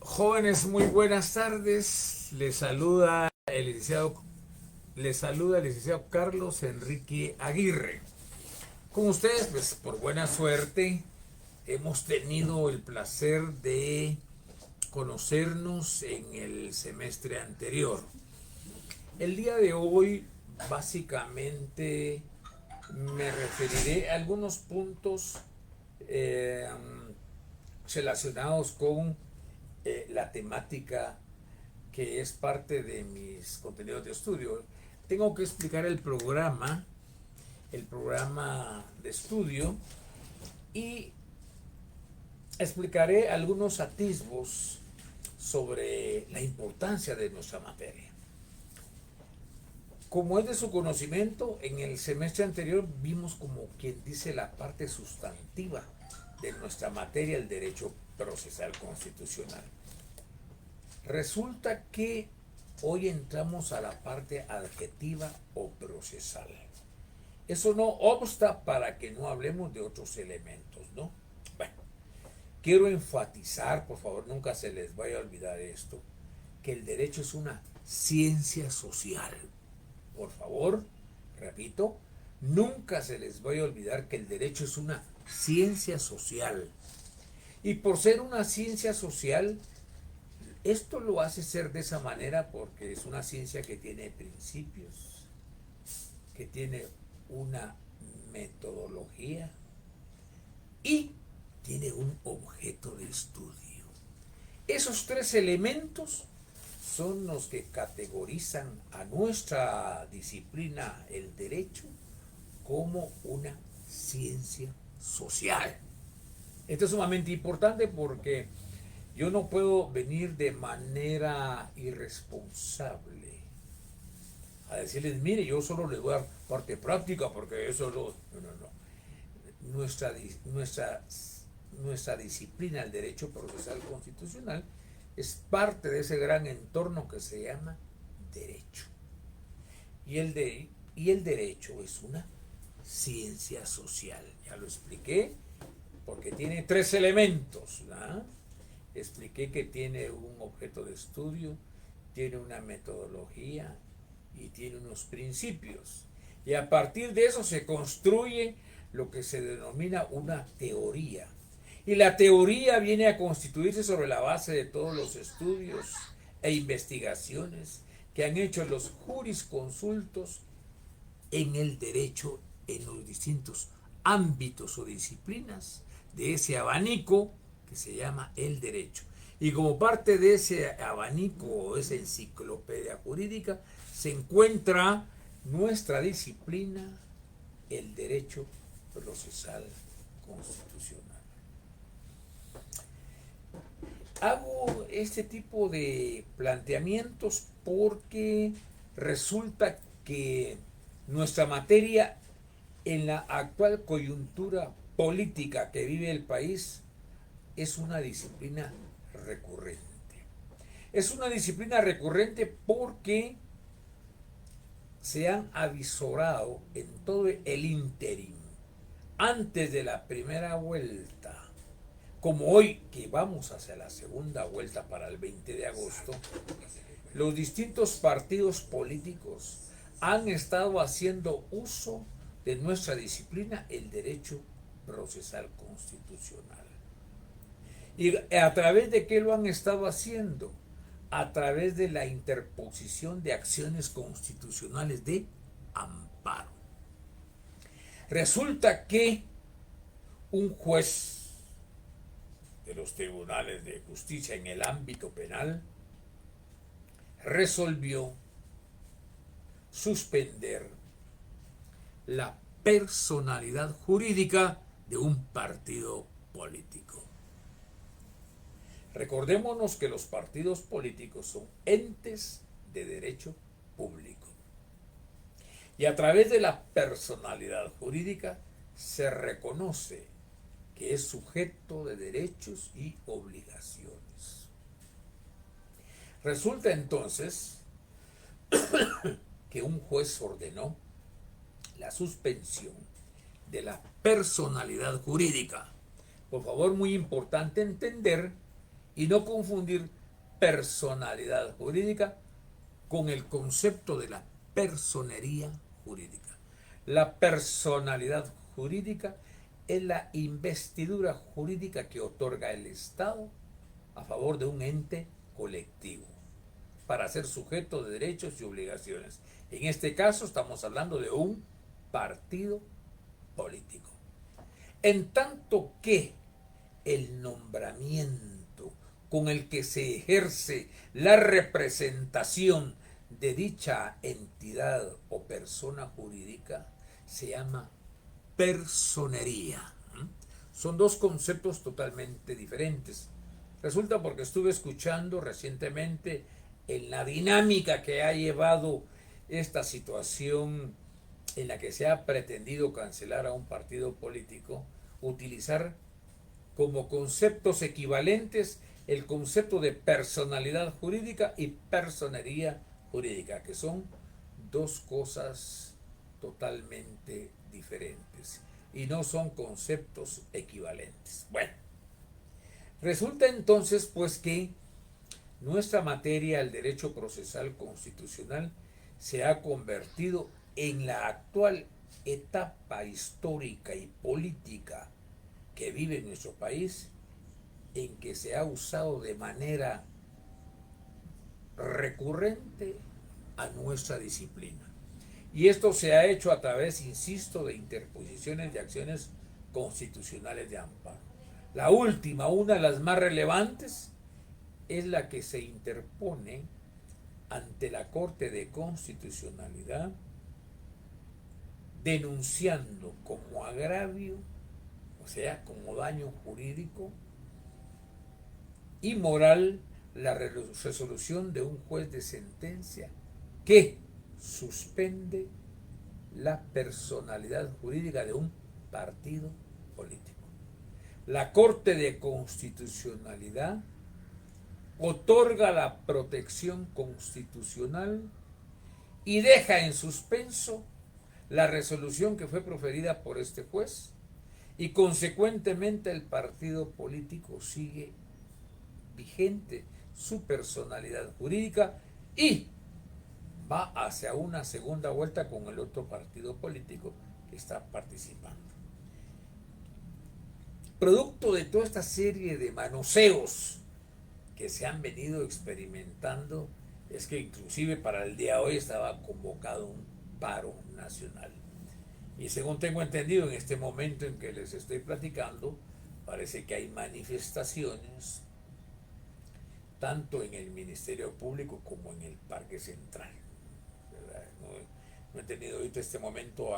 Jóvenes, muy buenas tardes. Les saluda el licenciado Carlos Enrique Aguirre. Con ustedes, pues por buena suerte, hemos tenido el placer de conocernos en el semestre anterior. El día de hoy, básicamente, me referiré a algunos puntos eh, relacionados con la temática que es parte de mis contenidos de estudio. Tengo que explicar el programa de estudio, y explicaré algunos atisbos sobre la importancia de nuestra materia. Como es de su conocimiento, en el semestre anterior vimos, como quien dice, la parte sustantiva de nuestra materia, el derecho procesal constitucional. Resulta que hoy entramos a la parte adjetiva o procesal. Eso no obsta para que no hablemos de otros elementos, ¿no? Bueno, quiero enfatizar, por favor, nunca se les vaya a olvidar esto, que el derecho es una ciencia social. Por favor, repito, nunca se les vaya a olvidar que el derecho es una ciencia social. Y por ser una ciencia social, esto lo hace ser de esa manera porque es una ciencia que tiene principios, que tiene una metodología y tiene un objeto de estudio. Esos tres elementos son los que categorizan a nuestra disciplina, el derecho, como una ciencia social. Esto es sumamente importante porque yo no puedo venir de manera irresponsable a decirles, mire, yo solo les voy a dar parte práctica porque eso no. No. Nuestra disciplina, el derecho procesal constitucional, es parte de ese gran entorno que se llama derecho. Y el derecho es una ciencia social. Ya lo expliqué, porque tiene tres elementos, ¿no? Expliqué que tiene un objeto de estudio, tiene una metodología y tiene unos principios. Y a partir de eso se construye lo que se denomina una teoría. Y la teoría viene a constituirse sobre la base de todos los estudios e investigaciones que han hecho los jurisconsultos en el derecho en los distintos ámbitos o disciplinas de ese abanico que se llama el derecho. Y como parte de ese abanico o esa enciclopedia jurídica se encuentra nuestra disciplina, el derecho procesal constitucional. Hago este tipo de planteamientos porque resulta que nuestra materia, en la actual coyuntura política que vive el país, es una disciplina recurrente. Es una disciplina recurrente porque se han avisorado en todo el ínterin, antes de la primera vuelta, como hoy que vamos hacia la segunda vuelta para el 20 de agosto, los distintos partidos políticos han estado haciendo uso de nuestra disciplina, el derecho procesal constitucional. ¿Y a través de qué lo han estado haciendo? A través de la interposición de acciones constitucionales de amparo. Resulta que un juez de los tribunales de justicia en el ámbito penal resolvió suspender la personalidad jurídica de un partido político. Recordémonos que los partidos políticos son entes de derecho público. Y a través de la personalidad jurídica se reconoce que es sujeto de derechos y obligaciones. Resulta entonces que un juez ordenó la suspensión de la personalidad jurídica. Por favor, muy importante entender y no confundir personalidad jurídica con el concepto de la personería jurídica. La personalidad jurídica es la investidura jurídica que otorga el Estado a favor de un ente colectivo para ser sujeto de derechos y obligaciones. En este caso estamos hablando de un partido político. En tanto que el nombramiento con el que se ejerce la representación de dicha entidad o persona jurídica se llama personería. Son dos conceptos totalmente diferentes. Resulta porque estuve escuchando recientemente en la dinámica que ha llevado esta situación en la que se ha pretendido cancelar a un partido político, utilizar como conceptos equivalentes el concepto de personalidad jurídica y personería jurídica, que son dos cosas totalmente diferentes y no son conceptos equivalentes. Bueno, resulta entonces pues que nuestra materia, el derecho procesal constitucional, se ha convertido en la actual etapa histórica y política que vive nuestro país, en que se ha usado de manera recurrente a nuestra disciplina. Y esto se ha hecho a través, insisto, de interposiciones de acciones constitucionales de amparo. La última, una de las más relevantes, es la que se interpone ante la Corte de Constitucionalidad denunciando como agravio, o sea, como daño jurídico y moral, la resolución de un juez de sentencia que suspende la personalidad jurídica de un partido político. La Corte de Constitucionalidad otorga la protección constitucional y deja en suspenso la resolución que fue proferida por este juez, y consecuentemente el partido político sigue vigente su personalidad jurídica y va hacia una segunda vuelta con el otro partido político que está participando. Producto de toda esta serie de manoseos que se han venido experimentando, es que inclusive para el día de hoy estaba convocado un paro nacional. Y según tengo entendido, en este momento en que les estoy platicando, parece que hay manifestaciones tanto en el Ministerio Público como en el Parque Central. No he tenido ahorita este momento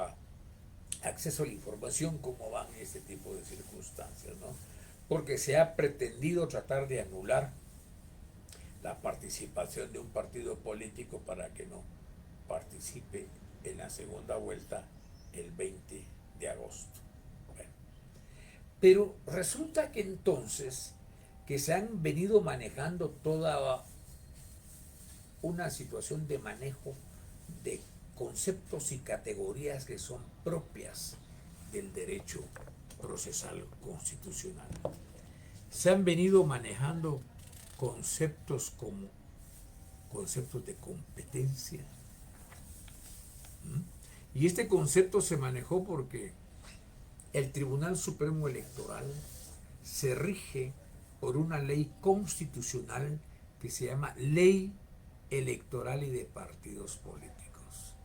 acceso a la información cómo van este tipo de circunstancias, ¿no? Porque se ha pretendido tratar de anular la participación de un partido político para que no participe en la segunda vuelta el 20 de agosto. Bueno, pero resulta que entonces que se han venido manejando toda una situación de manejo de conceptos y categorías que son propias del derecho procesal constitucional. Se han venido manejando conceptos como conceptos de competencia. Y este concepto se manejó porque el Tribunal Supremo Electoral se rige por una ley constitucional que se llama Ley Electoral y de Partidos Políticos.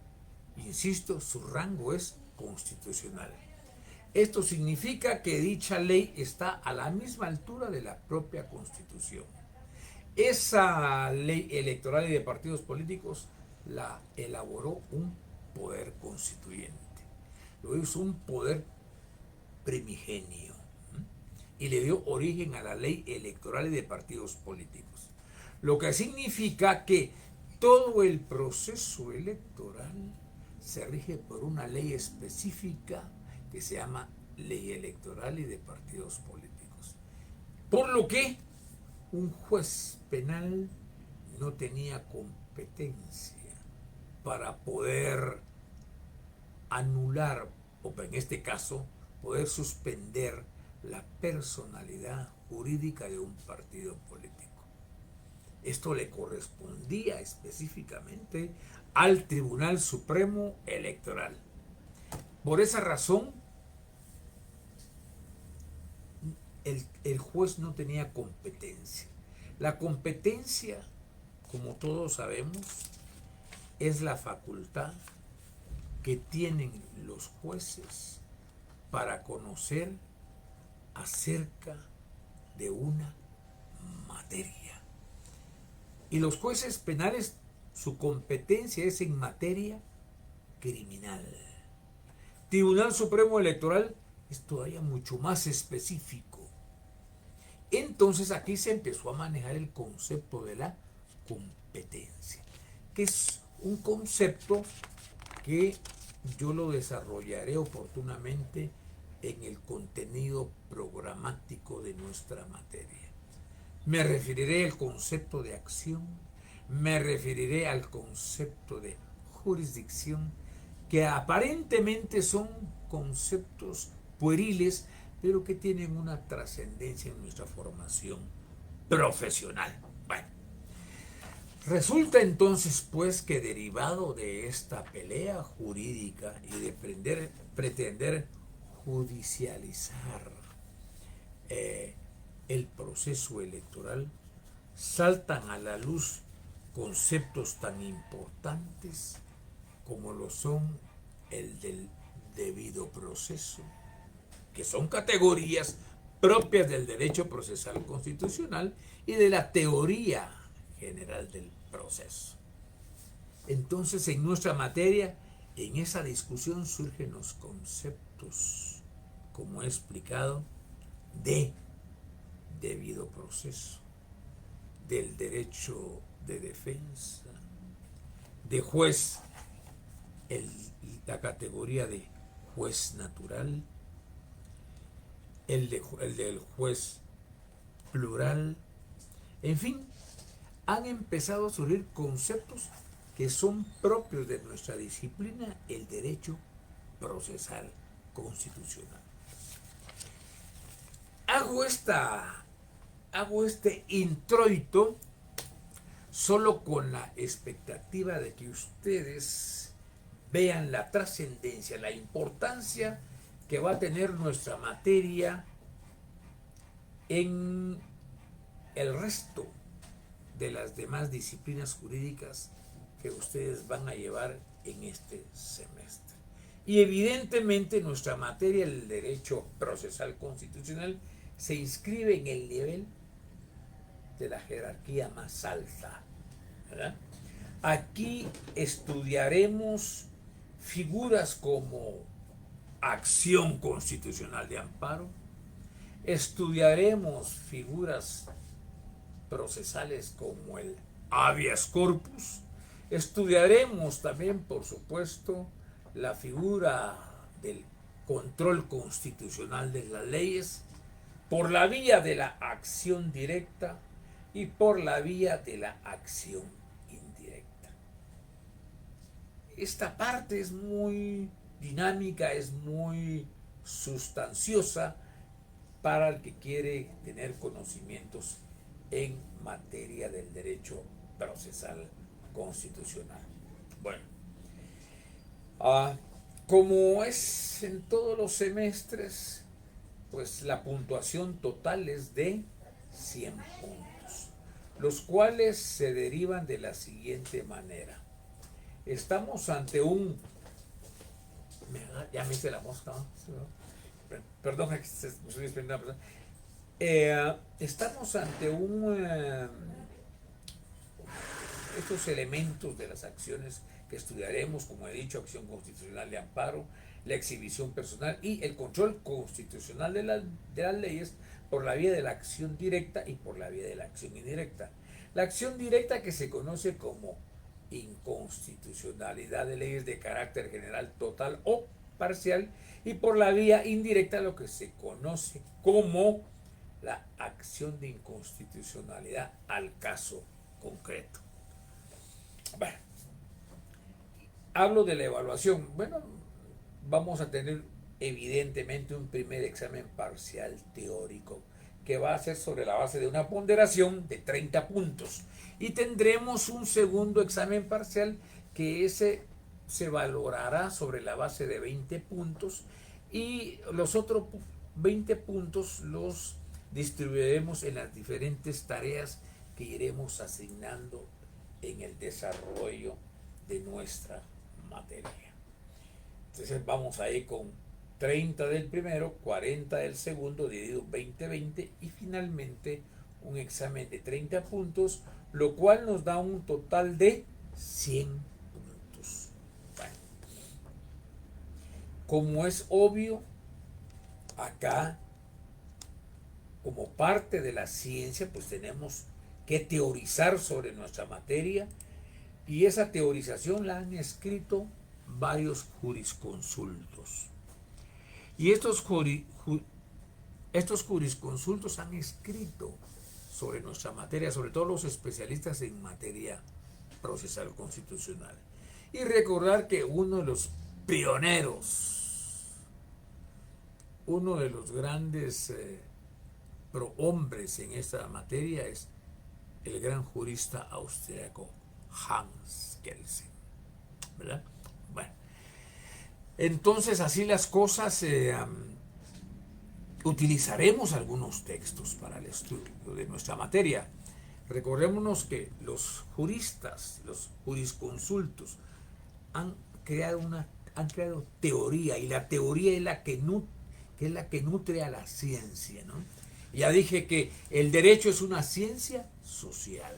Insisto, su rango es constitucional. Esto significa que dicha ley está a la misma altura de la propia Constitución. Esa ley electoral y de partidos políticos la elaboró un poder constituyente. Lo hizo un poder primigenio y le dio origen a la ley electoral y de partidos políticos. Lo que significa que todo el proceso electoral se rige por una ley específica que se llama Ley Electoral y de Partidos Políticos. Por lo que un juez penal no tenía competencia para poder anular, o en este caso, poder suspender la personalidad jurídica de un partido político. Esto le correspondía específicamente al Tribunal Supremo Electoral. Por esa razón, el juez no tenía competencia. La competencia, como todos sabemos, es la facultad que tienen los jueces para conocer acerca de una materia. Y los jueces penales, su competencia es en materia criminal. Tribunal Supremo Electoral es todavía mucho más específico. Entonces aquí se empezó a manejar el concepto de la competencia, que es un concepto que yo lo desarrollaré oportunamente en el contenido programático de nuestra materia. Me referiré al concepto de acción, me referiré al concepto de jurisdicción, que aparentemente son conceptos pueriles, pero que tienen una trascendencia en nuestra formación profesional. Bueno, resulta entonces pues que derivado de esta pelea jurídica y de pretender judicializar el proceso electoral, saltan a la luz conceptos tan importantes como lo son el del debido proceso, que son categorías propias del derecho procesal constitucional y de la teoría general del proceso. Entonces, en nuestra materia, en esa discusión surgen los conceptos, como he explicado, de debido proceso, del derecho de defensa, de juez, la categoría de juez natural, el del juez plural, en fin, han empezado a surgir conceptos que son propios de nuestra disciplina, el derecho procesal constitucional. Hago este introito solo con la expectativa de que ustedes vean la trascendencia, la importancia que va a tener nuestra materia en el resto de las demás disciplinas jurídicas que ustedes van a llevar en este semestre. Y evidentemente nuestra materia, el derecho procesal constitucional, se inscribe en el nivel de la jerarquía más alta, ¿verdad? Aquí estudiaremos figuras como acción constitucional de amparo, estudiaremos figuras procesales como el habeas corpus, estudiaremos también, por supuesto, la figura del control constitucional de las leyes por la vía de la acción directa y por la vía de la acción indirecta. Esta parte es muy dinámica, es muy sustanciosa para el que quiere tener conocimientos en materia del derecho procesal constitucional. Bueno, como es en todos los semestres, pues la puntuación total es de 100 puntos, los cuales se derivan de la siguiente manera. Estamos ante un... Ya me hice la mosca, ¿no? Perdón, estoy desprendiendo una persona. Estamos ante estos elementos de las acciones que estudiaremos, como he dicho, acción constitucional de amparo, la exhibición personal y el control constitucional de las leyes por la vía de la acción directa y por la vía de la acción indirecta. La acción directa, que se conoce como inconstitucionalidad de leyes de carácter general, total o parcial, y por la vía indirecta lo que se conoce como la acción de inconstitucionalidad al caso concreto. Bueno, hablo de la evaluación. Bueno, vamos a tener evidentemente un primer examen parcial teórico que va a ser sobre la base de una ponderación de 30 puntos. Y tendremos un segundo examen parcial que ese se valorará sobre la base de 20 puntos y los otros 20 puntos los distribuiremos en las diferentes tareas que iremos asignando en el desarrollo de nuestra materia. Entonces vamos a ir con 30 del primero, 40 del segundo, dividido 20-20 y finalmente un examen de 30 puntos, lo cual nos da un total de 100 puntos. Bueno, como es obvio, acá, como parte de la ciencia, pues tenemos que teorizar sobre nuestra materia y esa teorización la han escrito varios jurisconsultos. Y estos jurisconsultos han escrito sobre nuestra materia, sobre todo los especialistas en materia procesal constitucional. Y recordar que uno de los pioneros, uno de los grandes prohombres en esta materia es el gran jurista austríaco Hans Kelsen, ¿verdad? Bueno, entonces así las cosas, utilizaremos algunos textos para el estudio de nuestra materia. Recordémonos que los juristas, los jurisconsultos, han creado teoría, y la teoría es la que nutre a la ciencia, ¿no? Ya dije que el derecho es una ciencia social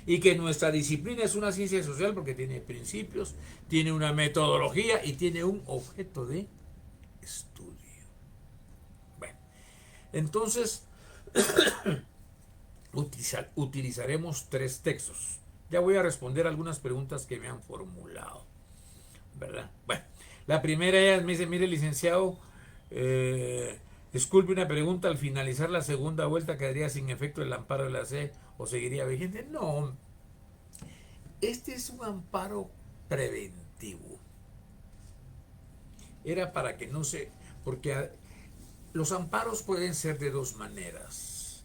y que nuestra disciplina es una ciencia social porque tiene principios, tiene una metodología y tiene un objeto de estudio. Bueno, entonces utilizaremos 3 textos. Ya voy a responder algunas preguntas que me han formulado, ¿verdad? Bueno, la primera me dice, mire licenciado, disculpe una pregunta, al finalizar la segunda vuelta quedaría sin efecto el amparo de la C o seguiría vigente. No, este es un amparo preventivo. Era para que no se... porque los amparos pueden ser de 2 maneras.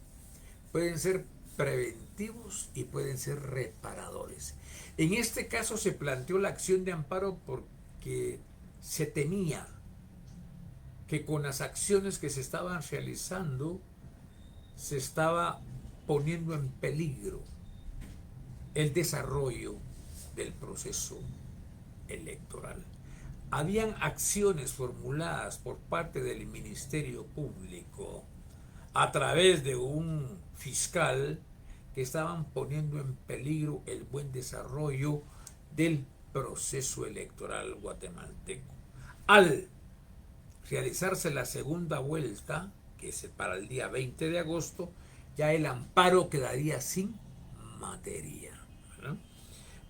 Pueden ser preventivos y pueden ser reparadores. En este caso se planteó la acción de amparo porque se temía que con las acciones que se estaban realizando se estaba poniendo en peligro el desarrollo del proceso electoral. Habían acciones formuladas por parte del Ministerio Público a través de un fiscal que estaban poniendo en peligro el buen desarrollo del proceso electoral guatemalteco. Al realizarse la segunda vuelta, que es para el día 20 de agosto, ya el amparo quedaría sin materia, ¿verdad?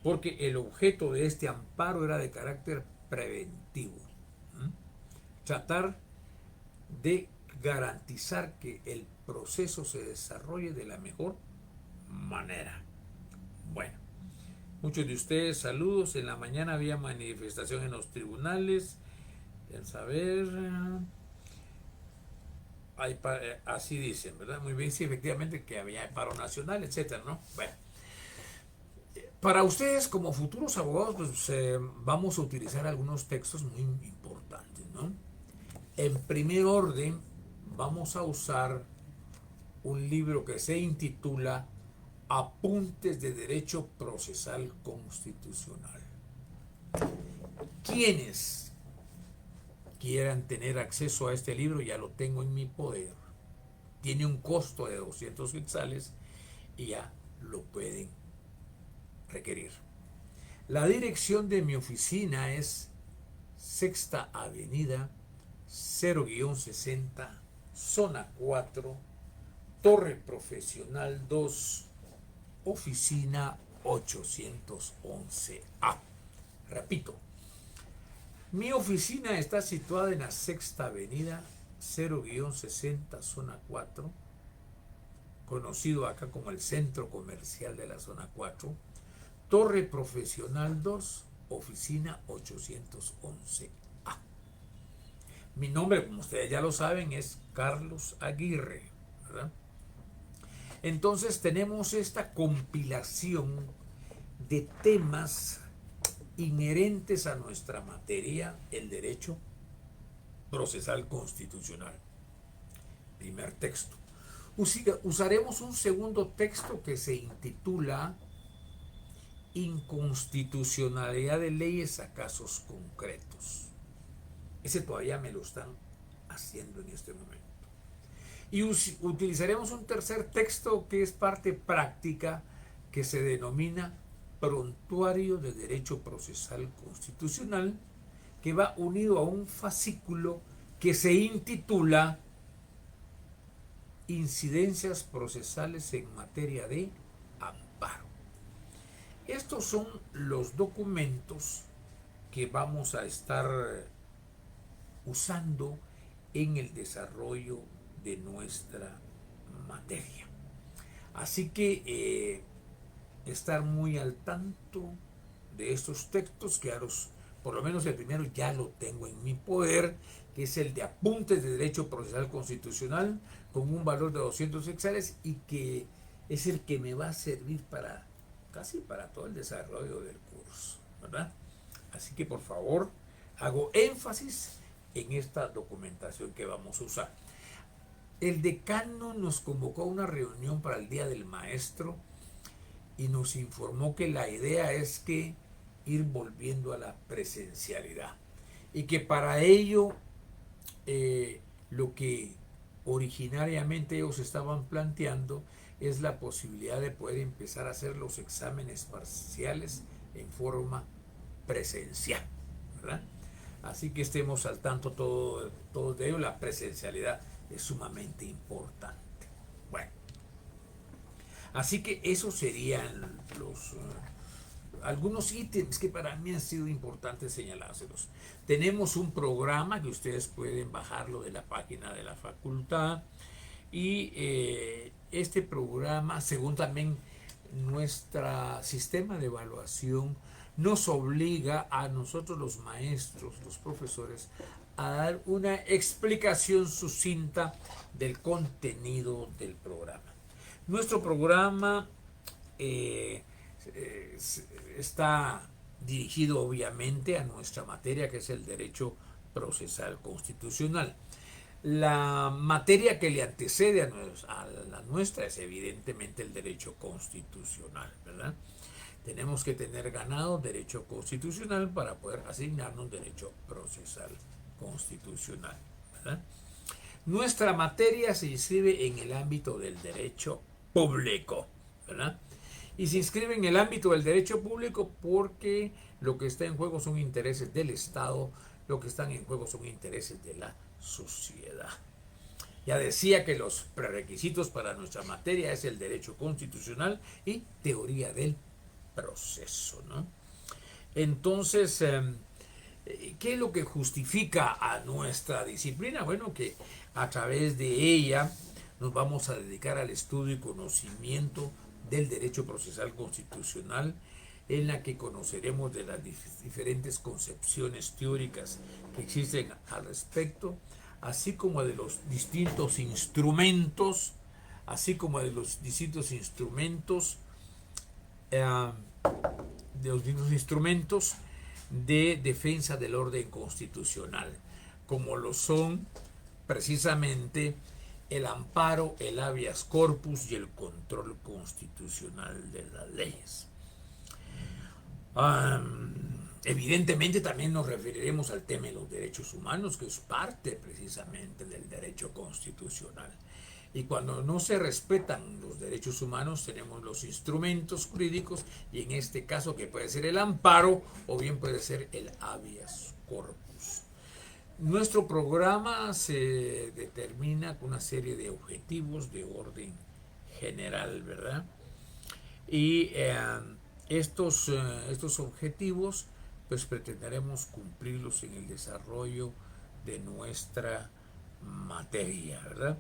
Porque el objeto de este amparo era de carácter preventivo, ¿eh? Tratar de garantizar que el proceso se desarrolle de la mejor manera. Bueno, muchos de ustedes, saludos. En la mañana había manifestación en los tribunales. El saber, así dicen, ¿verdad? Muy bien, sí, efectivamente que había paro nacional, etcétera, ¿no? Bueno, para ustedes como futuros abogados, pues vamos a utilizar algunos textos muy importantes, ¿no? En primer orden, vamos a usar un libro que se intitula Apuntes de Derecho Procesal Constitucional. ¿Quiénes quieran tener acceso a este libro? Ya lo tengo en mi poder. Tiene un costo de 200 quetzales y ya lo pueden requerir. La dirección de mi oficina es Sexta Avenida 0-60, Zona 4, Torre Profesional 2, Oficina 811A. Repito, mi oficina está situada en la Sexta Avenida 0-60, Zona 4, conocido acá como el Centro Comercial de la Zona 4, Torre Profesional 2, Oficina 811A. Mi nombre, como ustedes ya lo saben, es Carlos Aguirre, ¿verdad? Entonces tenemos esta compilación de temas inherentes a nuestra materia, el derecho procesal constitucional. Primer texto. Usaremos un segundo texto que se intitula Inconstitucionalidad de leyes a casos concretos. Ese todavía me lo están haciendo en este momento. Y utilizaremos un tercer texto que es parte práctica, que se denomina Prontuario de Derecho Procesal Constitucional, que va unido a un fascículo que se intitula Incidencias procesales en materia de amparo. Estos son los documentos que vamos a estar usando en el desarrollo de nuestra materia. Así que estar muy al tanto de estos textos, que por lo menos el primero ya lo tengo en mi poder, que es el de Apuntes de Derecho Procesal Constitucional, con un valor de 200 hexáreas, y que es el que me va a servir casi para todo el desarrollo del curso, ¿verdad? Así que por favor, hago énfasis en esta documentación que vamos a usar. El decano nos convocó a una reunión para el Día del Maestro y nos informó que la idea es que ir volviendo a la presencialidad, y que para ello lo que originariamente ellos estaban planteando es la posibilidad de poder empezar a hacer los exámenes parciales en forma presencial, ¿verdad? Así que estemos al tanto todos de ello. La presencialidad es sumamente importante. Bueno, así que esos serían algunos ítems que para mí han sido importantes señalárselos. Tenemos un programa que ustedes pueden bajarlo de la página de la facultad, y este programa, según también nuestro sistema de evaluación, nos obliga a nosotros los maestros, los profesores, a dar una explicación sucinta del contenido del programa. Nuestro programa está dirigido obviamente a nuestra materia, que es el derecho procesal constitucional. La materia que le antecede a la nuestra es evidentemente el derecho constitucional, ¿verdad? Tenemos que tener ganado derecho constitucional para poder asignarnos derecho procesal constitucional, ¿verdad? Nuestra materia se inscribe en el ámbito del derecho público, ¿verdad? Y se inscribe en el ámbito del derecho público porque lo que está en juego son intereses del Estado, lo que están en juego son intereses de la sociedad. Ya decía que los prerequisitos para nuestra materia es el derecho constitucional y teoría del proceso, ¿no? Entonces, ¿qué es lo que justifica a nuestra disciplina? Bueno, que a través de ella nos vamos a dedicar al estudio y conocimiento del derecho procesal constitucional, en la que conoceremos de las diferentes concepciones teóricas que existen al respecto, así como de los distintos instrumentos, de defensa del orden constitucional, como lo son precisamente el amparo, el habeas corpus y el control constitucional de las leyes. Evidentemente también nos referiremos al tema de los derechos humanos, que es parte precisamente del derecho constitucional. Y cuando no se respetan los derechos humanos, tenemos los instrumentos jurídicos, y en este caso que puede ser el amparo o bien puede ser el habeas corpus. Nuestro programa se determina con una serie de objetivos de orden general, ¿verdad? Y estos objetivos pues pretenderemos cumplirlos en el desarrollo de nuestra materia, ¿verdad?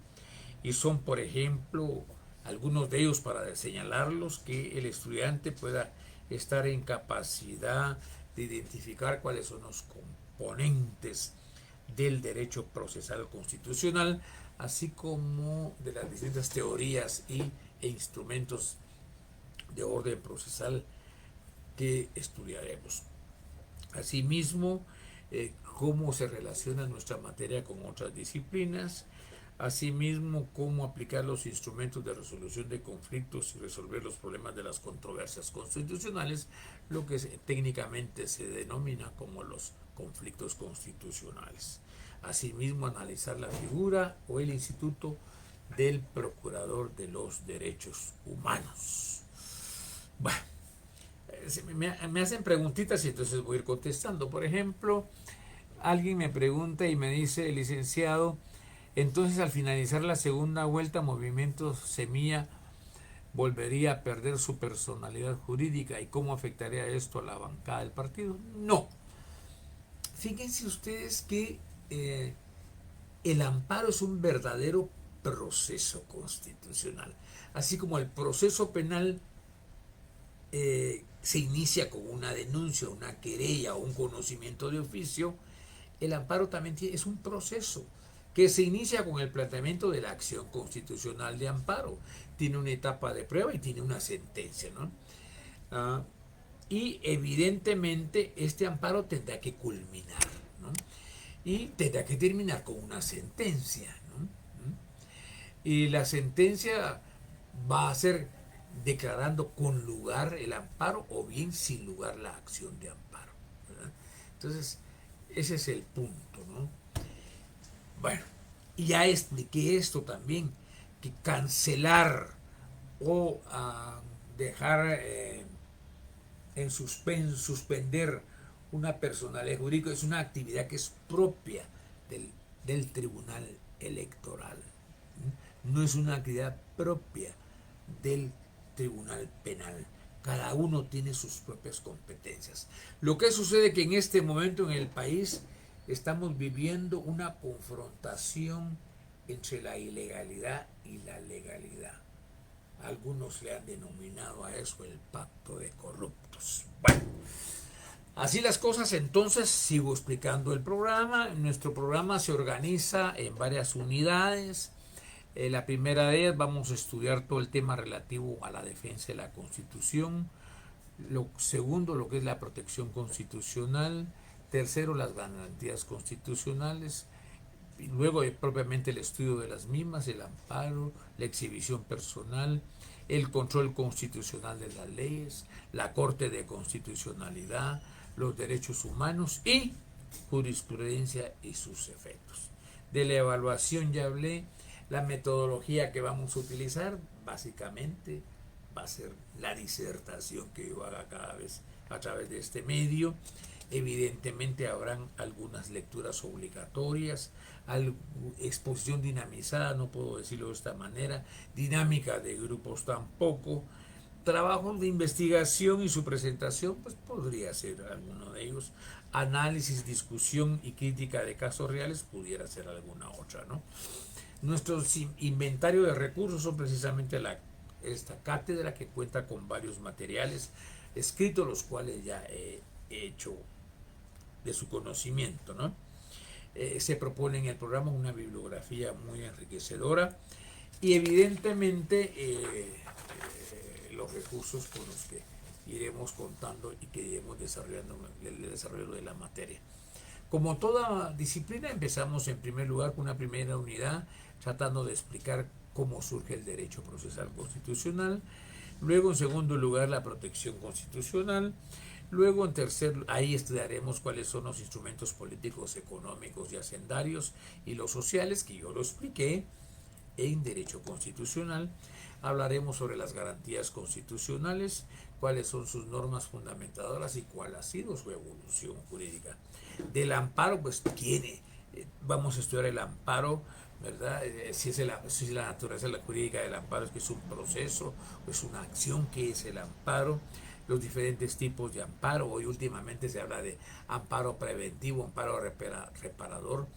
Y son, por ejemplo, algunos de ellos, para señalarlos, que el estudiante pueda estar en capacidad de identificar cuáles son los componentes del derecho procesal constitucional, así como de las distintas teorías y e instrumentos de orden procesal que estudiaremos. Asimismo, cómo se relaciona nuestra materia con otras disciplinas, asimismo cómo aplicar los instrumentos de resolución de conflictos y resolver los problemas de las controversias constitucionales, lo que técnicamente se denomina como los conflictos constitucionales. Asimismo, analizar la figura o el instituto del Procurador de los Derechos Humanos. Bueno, me hacen preguntitas y entonces voy a ir contestando. Por ejemplo, alguien me pregunta y me dice, licenciado, entonces al finalizar la segunda vuelta, Movimiento Semilla volvería a perder su personalidad jurídica, ¿y cómo afectaría esto a la bancada del partido? No. Fíjense ustedes que el amparo es un verdadero proceso constitucional. Así como el proceso penal se inicia con una denuncia, una querella o un conocimiento de oficio, el amparo también es un proceso que se inicia con el planteamiento de la acción constitucional de amparo. Tiene una etapa de prueba y tiene una sentencia, ¿no? Y evidentemente este amparo tendrá que culminar, ¿no? Y tendrá que terminar con una sentencia, ¿no? Y la sentencia va a ser declarando con lugar el amparo o bien sin lugar la acción de amparo, ¿verdad? Entonces, ese es el punto, ¿no? Bueno, y ya expliqué esto también, que cancelar o dejar en suspender una personalidad jurídica es una actividad que es propia del Tribunal Electoral. No es una actividad propia del Tribunal Penal. Cada uno tiene sus propias competencias. Lo que sucede es que en este momento en el país estamos viviendo una confrontación entre la ilegalidad y la legalidad. Algunos le han denominado a eso el pacto de corruptos. Bueno, así las cosas. Entonces sigo explicando el programa. Nuestro programa se organiza en varias unidades. La primera de ellas vamos a estudiar todo el tema relativo a la defensa de la Constitución. Lo segundo, lo que es la protección constitucional. Tercero, las garantías constitucionales. Y luego propiamente el estudio de las mismas, el amparo, la exhibición personal, el control constitucional de las leyes, la Corte de Constitucionalidad, los derechos humanos y jurisprudencia y sus efectos. De la evaluación ya hablé. La metodología que vamos a utilizar básicamente va a ser la disertación que yo haga cada vez a través de este medio. Evidentemente habrán algunas lecturas obligatorias, exposición dinamizada, no puedo decirlo de esta manera, dinámica de grupos tampoco, trabajos de investigación y su presentación, pues podría ser alguno de ellos, análisis, discusión y crítica de casos reales, pudiera ser alguna otra, ¿no? Nuestros inventario de recursos son precisamente esta cátedra que cuenta con varios materiales escritos, los cuales ya he hecho de su conocimiento, ¿no? Se propone en el programa una bibliografía muy enriquecedora y evidentemente los recursos con los que iremos contando y que iremos desarrollando el desarrollo de la materia. Como toda disciplina, empezamos en primer lugar con una primera unidad tratando de explicar cómo surge el derecho procesal constitucional, luego en segundo lugar la protección constitucional, luego en tercer, ahí estudiaremos cuáles son los instrumentos políticos, económicos y hacendarios y los sociales, que yo lo expliqué en derecho constitucional. Hablaremos sobre las garantías constitucionales, cuáles son sus normas fundamentadoras y cuál ha sido su evolución jurídica. Del amparo, pues vamos a estudiar el amparo, ¿verdad? Si es la naturaleza jurídica del amparo, es que es un proceso, es una acción. Que es el amparo, los diferentes tipos de amparo. Hoy últimamente se habla de amparo preventivo, amparo reparador,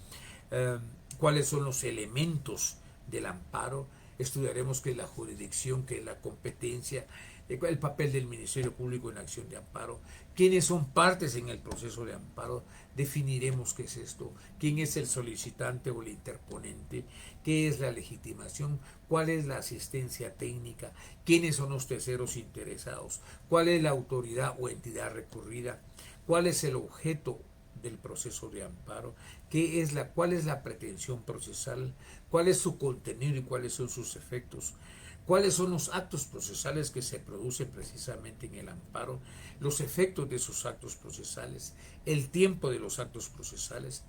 cuáles son los elementos del amparo. Estudiaremos qué es la jurisdicción, qué es la competencia, el papel del Ministerio Público en acción de amparo, quiénes son partes en el proceso de amparo, definiremos qué es esto, quién es el solicitante o el interponente, qué es la legitimación, cuál es la asistencia técnica, quiénes son los terceros interesados, cuál es la autoridad o entidad recurrida, cuál es el objeto del proceso de amparo, cuál es la pretensión procesal, cuál es su contenido y cuáles son sus efectos, cuáles son los actos procesales que se producen precisamente en el amparo, los efectos de esos actos procesales, el tiempo de los actos procesales,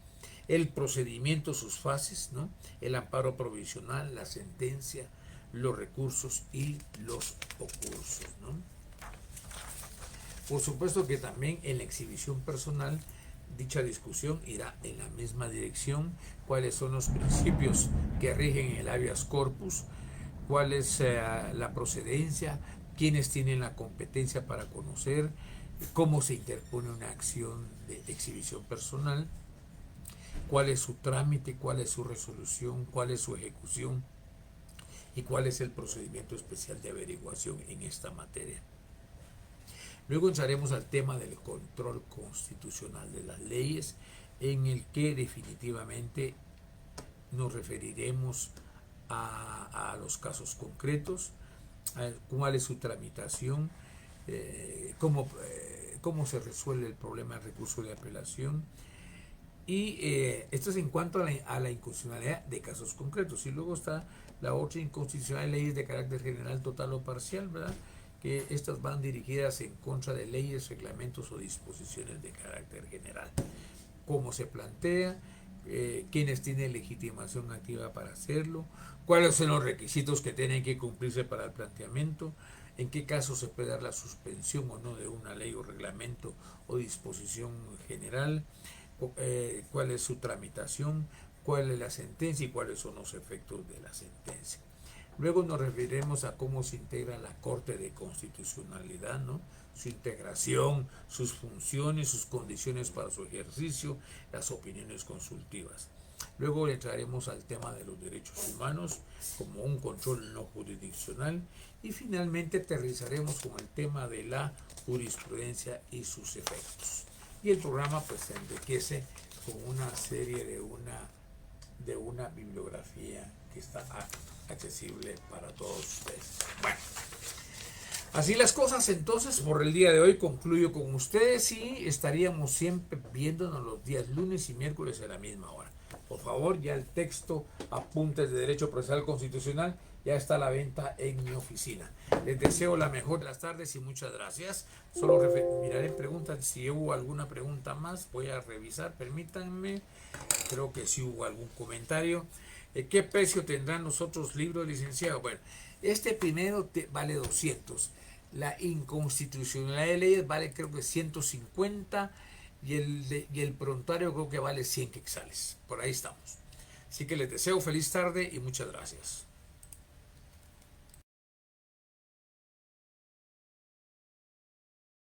el procedimiento, sus fases, ¿no? El amparo provisional, la sentencia, los recursos y los ocursos, ¿no? Por supuesto que también en la exhibición personal dicha discusión irá en la misma dirección, cuáles son los principios que rigen el habeas corpus, cuál es la procedencia, quiénes tienen la competencia para conocer, cómo se interpone una acción de exhibición personal, cuál es su trámite, cuál es su resolución, cuál es su ejecución y cuál es el procedimiento especial de averiguación en esta materia. Luego entraremos al tema del control constitucional de las leyes, en el que definitivamente nos referiremos a los casos concretos, a cuál es su tramitación, cómo se resuelve el problema del recurso de apelación, y esto es en cuanto a la inconstitucionalidad de casos concretos. Y luego está la otra inconstitucionalidad de leyes de carácter general, total o parcial, ¿verdad? Que estas van dirigidas en contra de leyes, reglamentos o disposiciones de carácter general. Cómo se plantea, quiénes tienen legitimación activa para hacerlo, cuáles son los requisitos que tienen que cumplirse para el planteamiento, en qué caso se puede dar la suspensión o no de una ley o reglamento o disposición general, cuál es su tramitación, cuál es la sentencia y cuáles son los efectos de la sentencia. Luego nos referiremos a cómo se integra la Corte de Constitucionalidad, ¿no? Su integración, sus funciones, sus condiciones para su ejercicio, las opiniones consultivas. Luego entraremos al tema de los derechos humanos como un control no jurisdiccional y finalmente aterrizaremos con el tema de la jurisprudencia y sus efectos. Y el programa pues se enriquece con una serie de una bibliografía que está accesible para todos ustedes. Bueno, así las cosas. Entonces, por el día de hoy concluyo con ustedes y estaríamos siempre viéndonos los días lunes y miércoles a la misma hora. Por favor, ya el texto Apuntes de Derecho Procesal Constitucional ya está a la venta en mi oficina. Les deseo la mejor de las tardes y muchas gracias. Solo miraré preguntas. Si hubo alguna pregunta más, voy a revisar. Permítanme. Creo que sí hubo algún comentario. ¿Qué precio tendrán los otros libros, licenciado? Bueno, este primero vale 200. La inconstitucionalidad de leyes vale creo que 150 y el prontuario creo que vale 100 quetzales. Por ahí estamos. Así que les deseo feliz tarde y muchas gracias.